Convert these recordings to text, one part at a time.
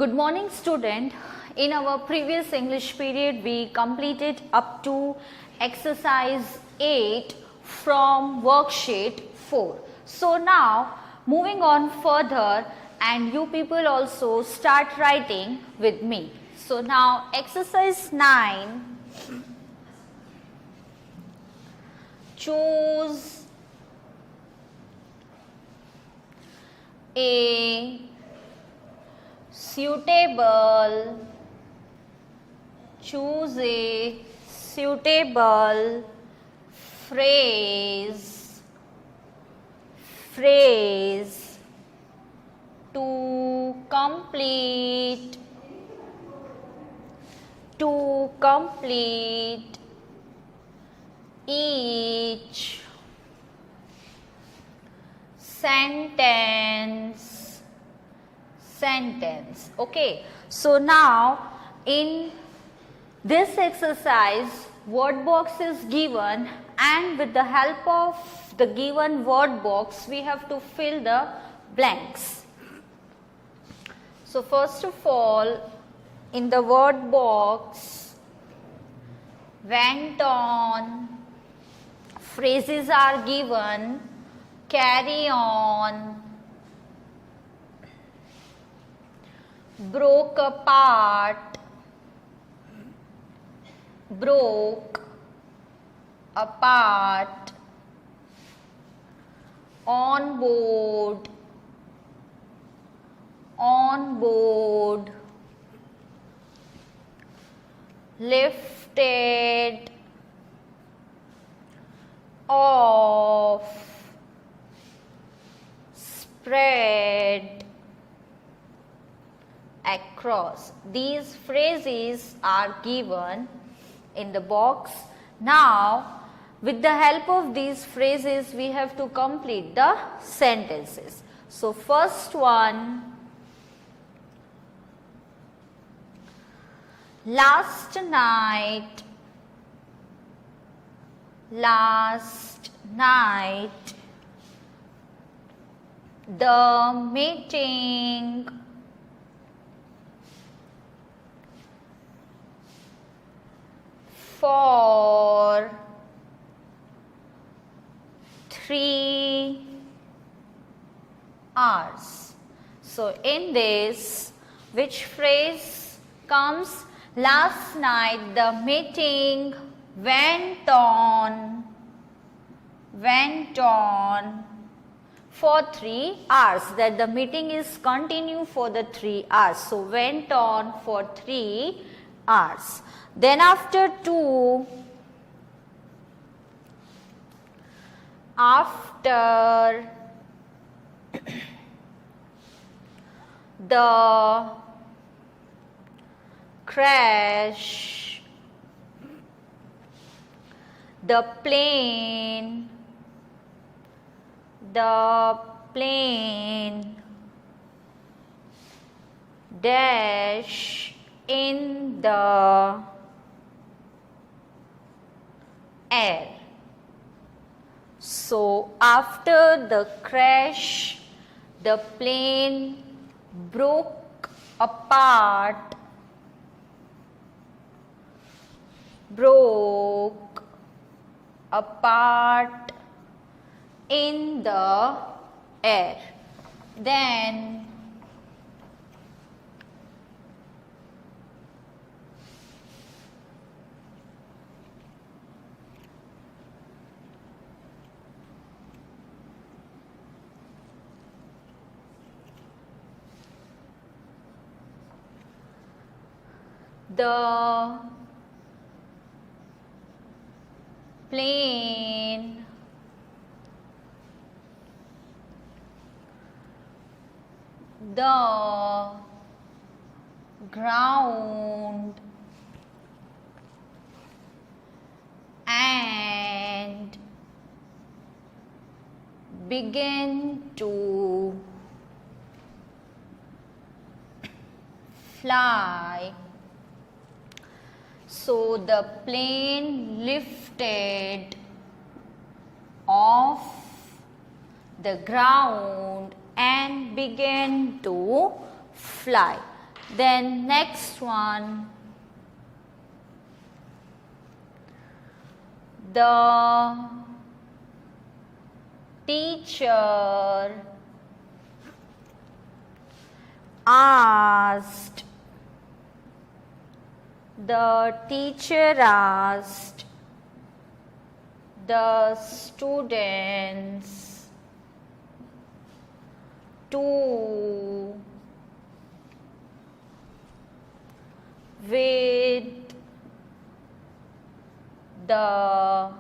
Good morning, student. In our previous English period, we completed up to exercise 8 from worksheet 4. So now moving on further, and you people also start writing with me. So now exercise 9, choose a suitable phrase to complete each sentence. Okay, so now in this exercise word box is given, and with the help of the given word box we have to fill the blanks. So first of all, in the word box, went on, phrases are given, carry on, broke apart, on board, lifted, off, spread, across. These phrases are given in the box. Now with the help of these phrases we have to complete the sentences. So first one, last night the meeting for 3 hours. So in this, which phrase comes? Last night the meeting went on for 3 hours, that the meeting is continue for the 3 hours. So went on for 3 hours. Then after 2, after the crash, the plane dash in the air. So after the crash, the plane broke apart in the air. Then the plane the ground and began to fly. So the plane lifted off the ground and began to fly. Then next one, the teacher asked the students to with the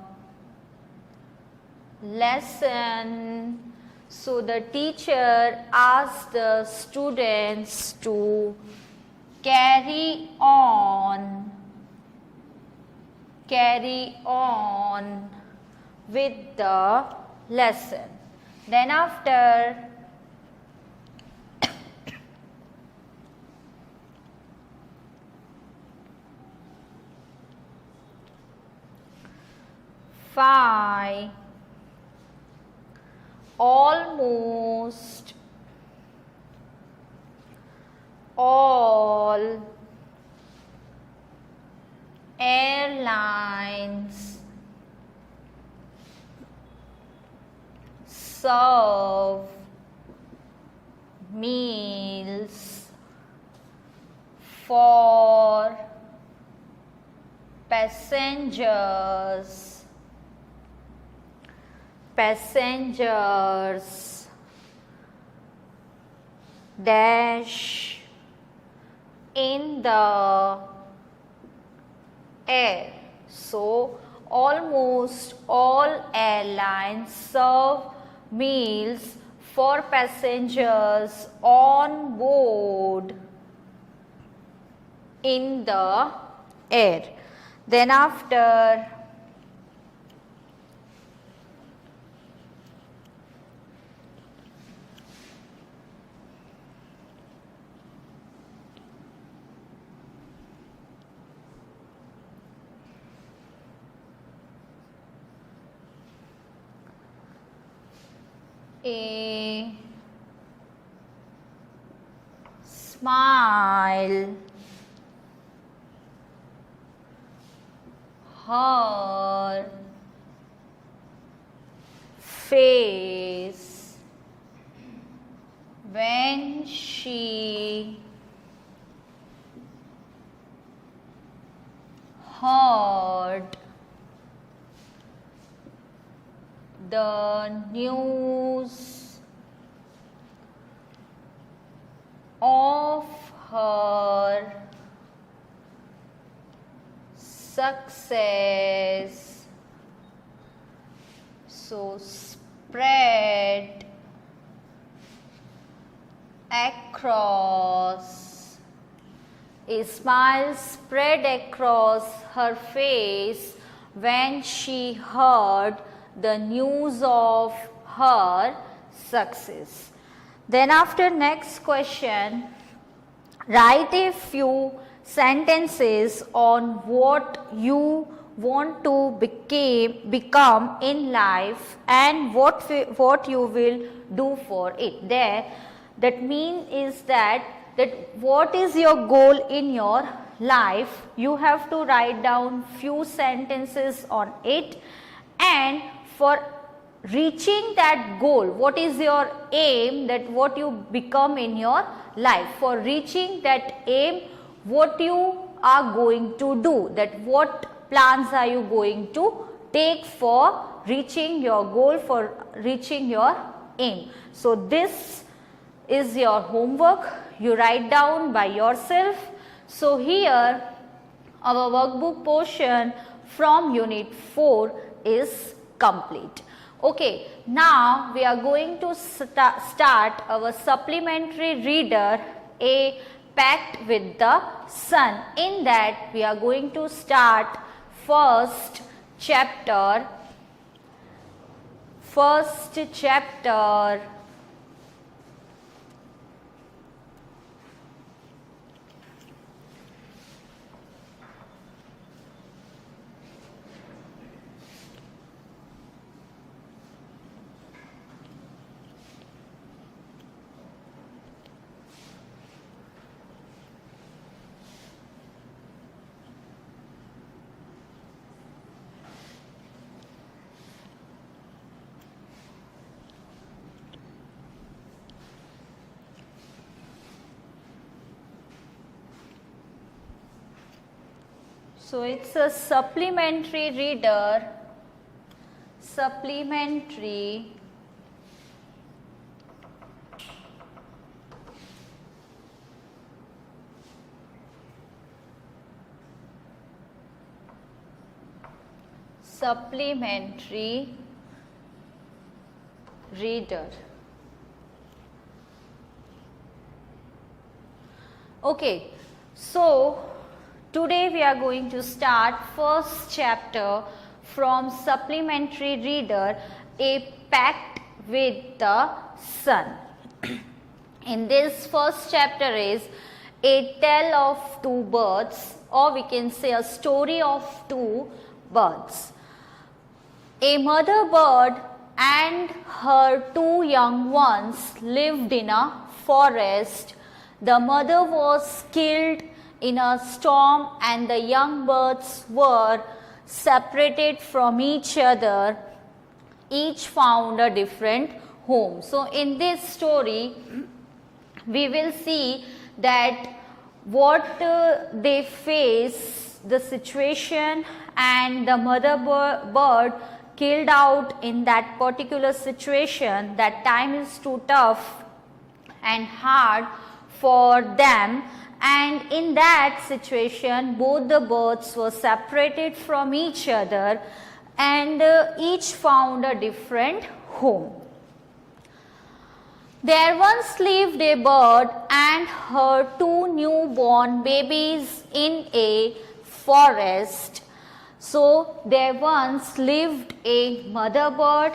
lesson. So the teacher asked the students to carry on with the lesson. Then after, five, almost all airlines serve meals for passengers dash in the air. So almost all airlines serve meals for passengers on board in the air. Then after, a smile, her face when she heard the news of her success. So spread across, a smile spread across her face when she heard the news of her success. Then after, next question, write a few sentences on what you want to become in life and what you will do for it. There, that mean is that what is your goal in your life, you have to write down few sentences on it, and for reaching that goal, what is your aim, that what you become in your life, for reaching that aim, what you are going to do, that what plans are you going to take for reaching your goal, for reaching your aim. So this is your homework, you write down by yourself. So here our workbook portion from unit 4 is complete. Okay, now we are going to start our supplementary reader, A Pact with the Sun. In that we are going to start first chapter So it's a supplementary reader, supplementary reader. Okay, so today we are going to start first chapter from supplementary reader, A Pact with the Sun. In this first chapter is a tale of two birds, or we can say a story of two birds. A mother bird and her two young ones lived in a forest. The mother was killed in a storm and the young birds were separated from each other. Each found a different home. So in this story, we will see that what they face, the situation, and the mother bird killed out in that particular situation. That time is too tough and hard for them, and in that situation both the birds were separated from each other and each found a different home. There once lived a bird and her two newborn babies in a forest. So there once lived a mother bird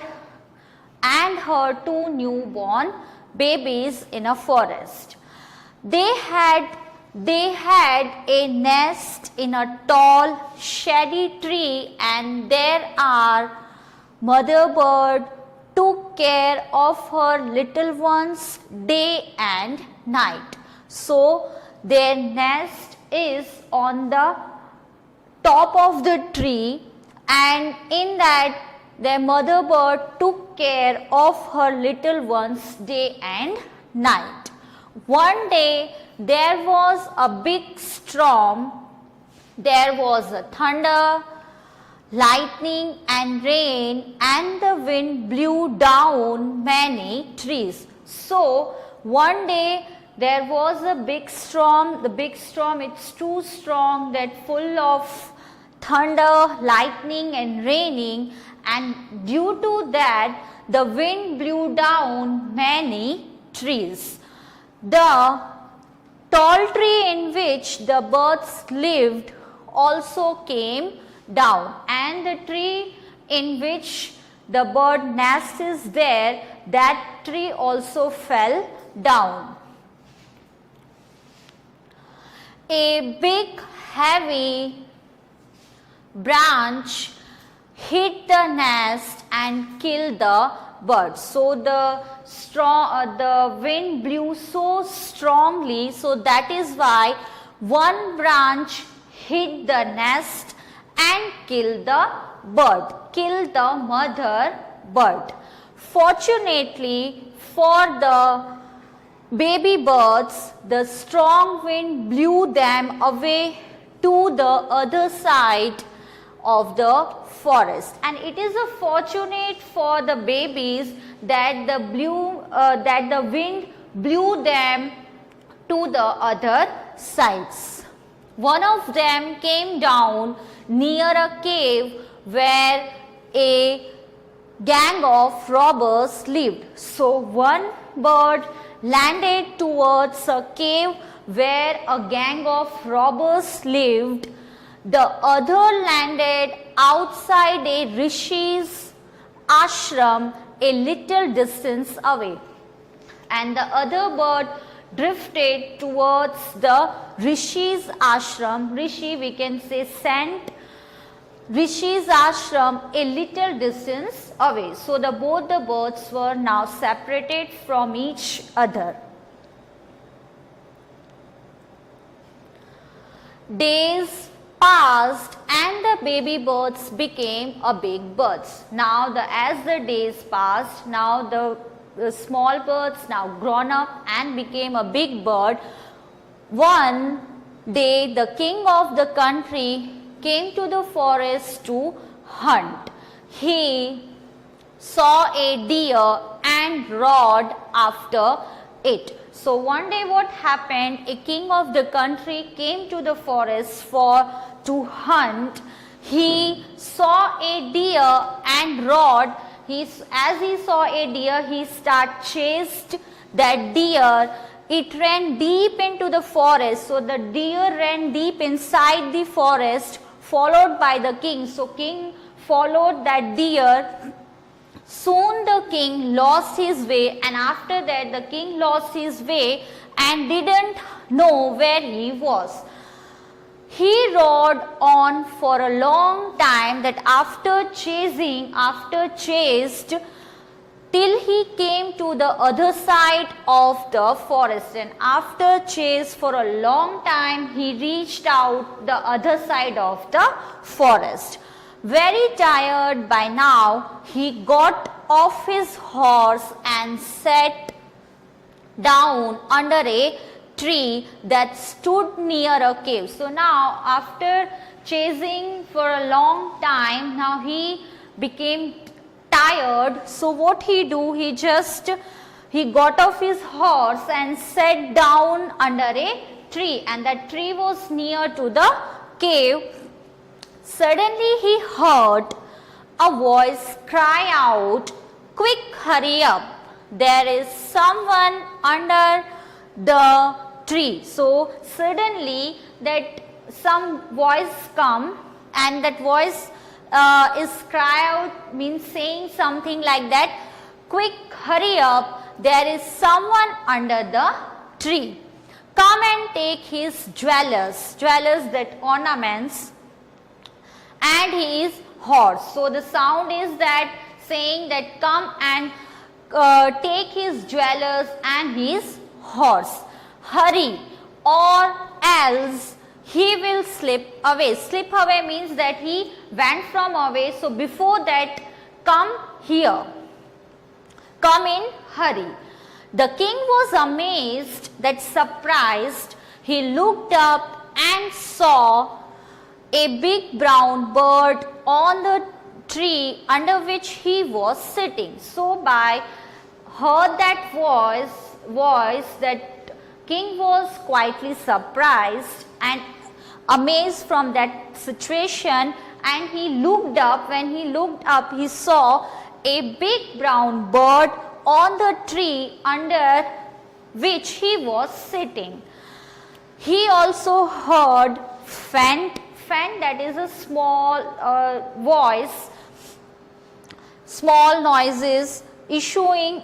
and her two newborn babies in a forest. They had a nest in a tall shady tree, and there our mother bird took care of her little ones day and night. So their nest is on the top of the tree, and in that their mother bird took care of her little ones day and night. One day there was a big storm. There was a thunder, lightning and rain, and the wind blew down many trees. So one day there was a big storm. The big storm, it's too strong, that full of thunder, lightning and raining, and due to that the wind blew down many trees. The tall tree in which the birds lived also came down, and the tree in which the bird nest is there, that tree also fell down. A big heavy branch hit the nest and killed the birds. So the wind blew so strongly, so that is why one branch hit the nest and killed the bird, killed the mother bird. Fortunately for the baby birds, the strong wind blew them away to the other side of the forest, and it is a fortunate for the babies that the wind blew them to the other sides. One of them came down near a cave where a gang of robbers lived. So one bird landed towards a cave where a gang of robbers lived. The other landed outside a rishi's ashram a little distance away, and the other bird drifted towards the rishi's ashram. Rishi, we can say, sent Rishi's ashram a little distance away. So both the birds were now separated from each other. Days passed and the baby birds became a big birds. Now as the days passed, now the small birds now grown up and became a big bird. One day the king of the country came to the forest to hunt. He saw a deer and rode after it. So one day what happened, a king of the country came to the forest to hunt. He saw a deer and rode. As he saw a deer, he chased that deer. It ran deep into the forest. So the deer ran deep inside the forest, followed by the king. So king followed that deer. Soon the king lost his way, and after that the king lost his way and didn't know where he was. He rode on for a long time, that after chased till he came to the other side of the forest, and after chase for a long time he reached out the other side of the forest. Very tired by now, he got off his horse and sat down under a tree that stood near a cave. So now after chasing for a long time, now he became tired. So what he do, he got off his horse and sat down under a tree, and that tree was near to the cave. Suddenly he heard a voice cry out, "Quick, hurry up, there is someone under the tree." So suddenly that some voice come, and that voice is cry out, means saying something like that, "Quick, hurry up, there is someone under the tree. Come and take his jewels," that ornaments, "and his horse." So the sound is that saying that come and take his jewels and his horse. Hurry, or else he will slip away. Slip away means that he went from away. So before that, come here. Come in hurry. The king was amazed, that surprised. He looked up and saw a big brown bird on the tree under which he was sitting. So by heard that voice, that king was quietly surprised and amazed from that situation, and he looked up. When he looked up, he saw a big brown bird on the tree under which he was sitting. He also heard faint, that is a small voice, small noises issuing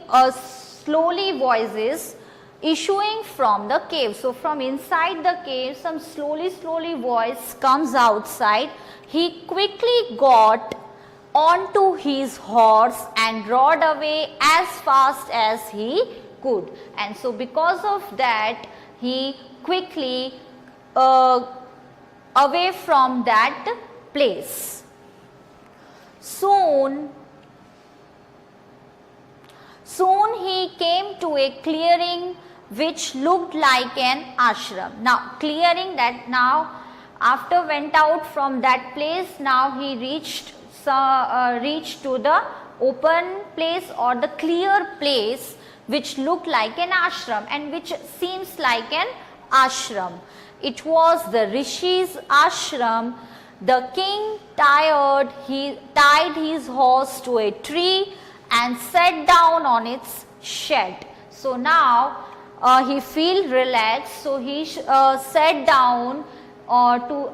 slowly voices issuing from the cave. So from inside the cave, some slowly voice comes outside. He quickly got onto his horse and rode away as fast as he could. And so because of that, he quickly away from that place. Soon he came to a clearing which looked like an ashram. Now clearing, that now after went out from that place, now he reached to the open place or the clear place which looked like an ashram and which seems like an ashram. It was the Rishi's ashram. The king he tied his horse to a tree and sat down on its shed. So now he feel relaxed, so he sat down under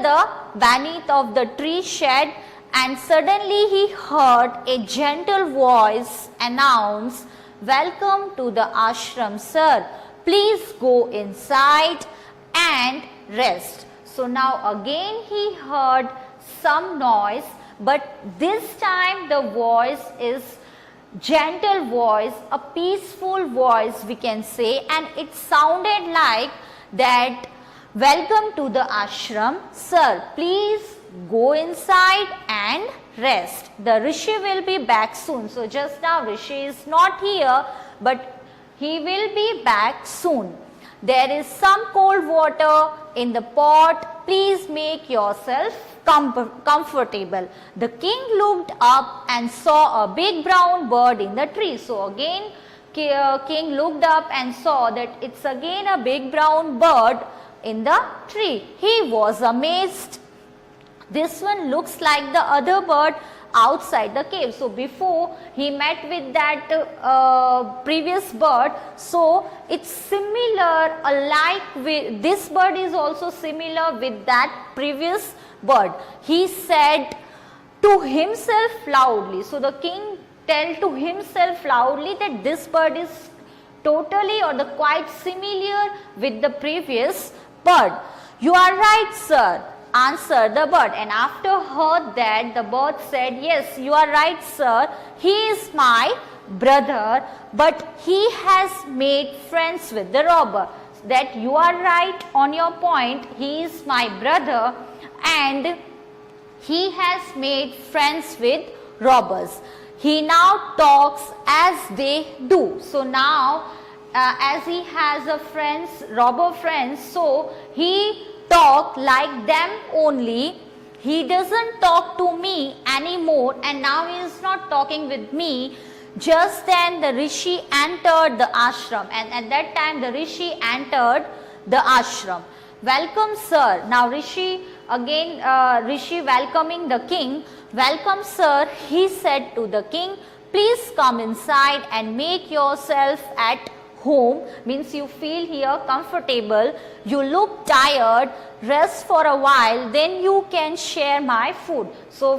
the beneath of the tree shed, and suddenly he heard a gentle voice announce, "Welcome to the ashram, sir. Please go inside and rest." So now again he heard some noise, but this time the voice is gentle voice, a peaceful voice we can say, and it sounded like that, "Welcome to the ashram, sir. Please go inside and rest. The Rishi will be back soon." So just now Rishi is not here, but he will be back soon. there is some cold water in the pot. Please make yourself comfortable. The king looked up and saw a big brown bird in the tree. So again, king looked up and saw that it's again a big brown bird in the tree. He was amazed. This one looks like the other bird outside the cave. So before he met with that previous bird, so it's similar, alike with this bird is also similar with that previous bird. He said to himself loudly. So the king tell to himself loudly that this bird is totally or the quite similar with the previous bird. You are right, sir, answered the bird. And after heard that, the bird said, yes, you are right, sir. He is my brother, but he has made friends with the robber. That you are right on your point. He is my brother and he has made friends with robbers. He now talks as they do. So now as he has a robber friends, so he talk like them only. He doesn't talk to me anymore, and now he is not talking with me. Just then the Rishi entered the ashram, and at that time the Rishi entered the ashram. Welcome, sir. Now Rishi welcoming the king. Welcome, sir, he said to the king. Please come inside and make yourself at home. Means you feel here comfortable. You look tired. Rest for a while. Then you can share my food. So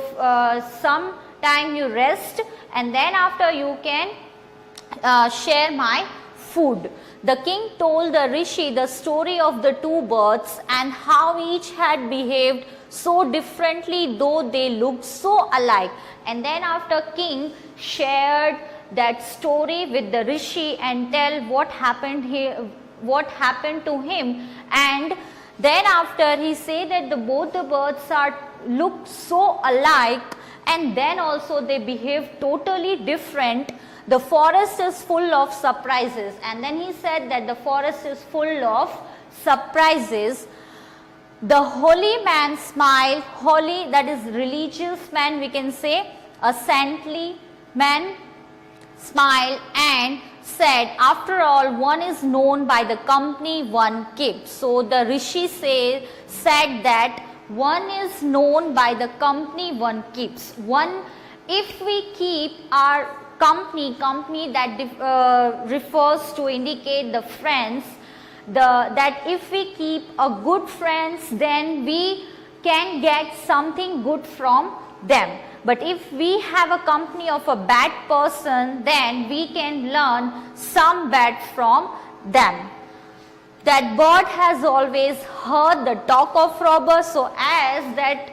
some time you rest and then after you can share my food. The king told the Rishi the story of the two birds and how each had behaved so differently though they looked so alike. And then after king shared that story with the Rishi and tell what happened to him, and then after he say that both the birds look so alike and then also they behave totally different. The forest is full of surprises, and then he said that the forest is full of surprises. The holy man smiled. Holy, that is religious man, we can say, a saintly man smiled and said, after all, one is known by the company one keeps. So the Rishi said that one is known by the company one keeps. If we keep our company that refers to indicate the friends, that if we keep a good friends, then we can get something good from them. But if we have a company of a bad person, then we can learn some bad from them. That bird has always heard the talk of robbers. So as that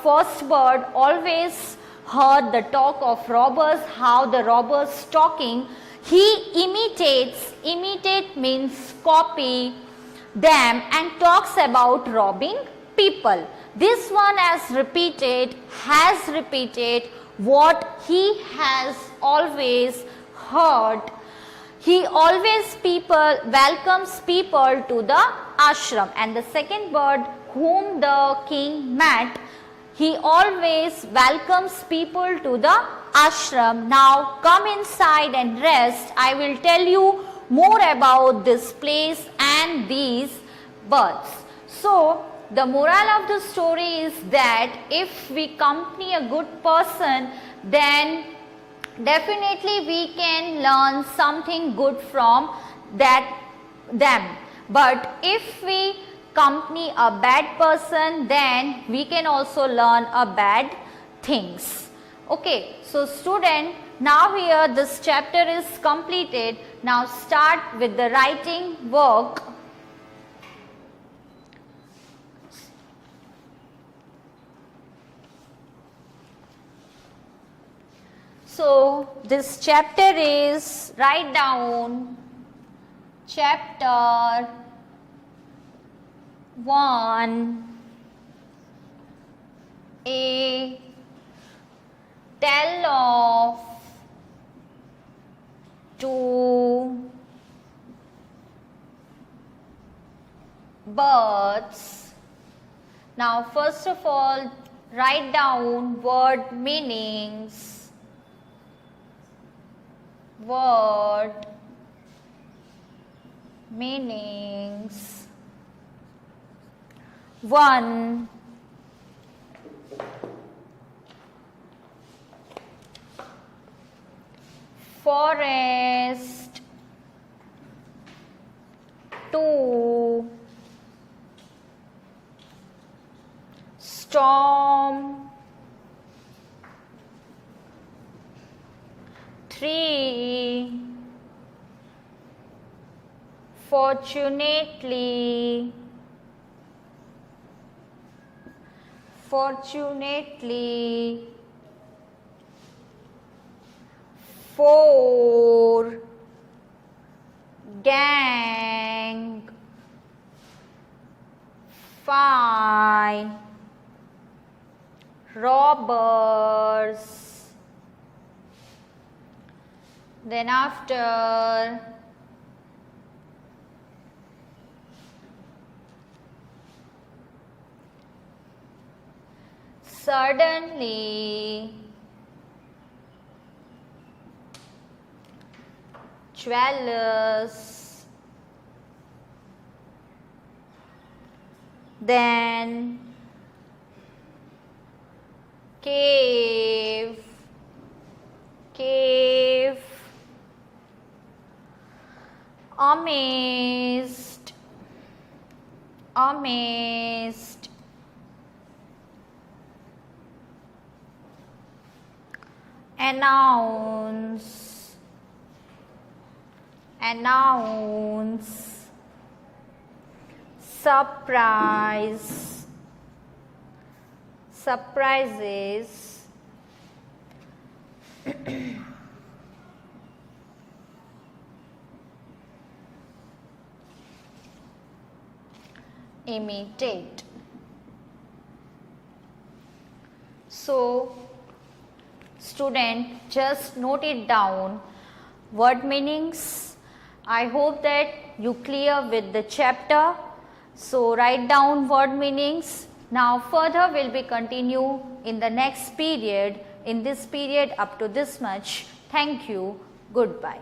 first bird always heard the talk of robbers, how the robbers talking, he imitates, imitate means copy them and talks about robbing people. This one has repeated what he has always heard. He always welcomes people to the ashram. And the second bird whom the king met, he always welcomes people to the ashram. Now come inside and rest. I will tell you more about this place and these birds. So the moral of the story is that if we accompany a good person, then definitely we can learn something good from them. But if we accompany a bad person, then we can also learn a bad things. Okay, so student, now here this chapter is completed. Now start with the writing work. So this chapter is, write down chapter 1, a tale of two birds. Now first of all, write down word meanings. Word meanings. 1. Forest. 2. Storm. 3. Fortunately. Fortunately. 4. Gang. 5. Robbers. Then after suddenly, jealous, then cave, cave, amazed, amazed, announce, announce, surprise, surprises, imitate. So, student, just note it down. Word meanings. I hope that you clear with the chapter. So, write down word meanings. Now, further will be continue in the next period. In this period up to this much. Thank you. Goodbye.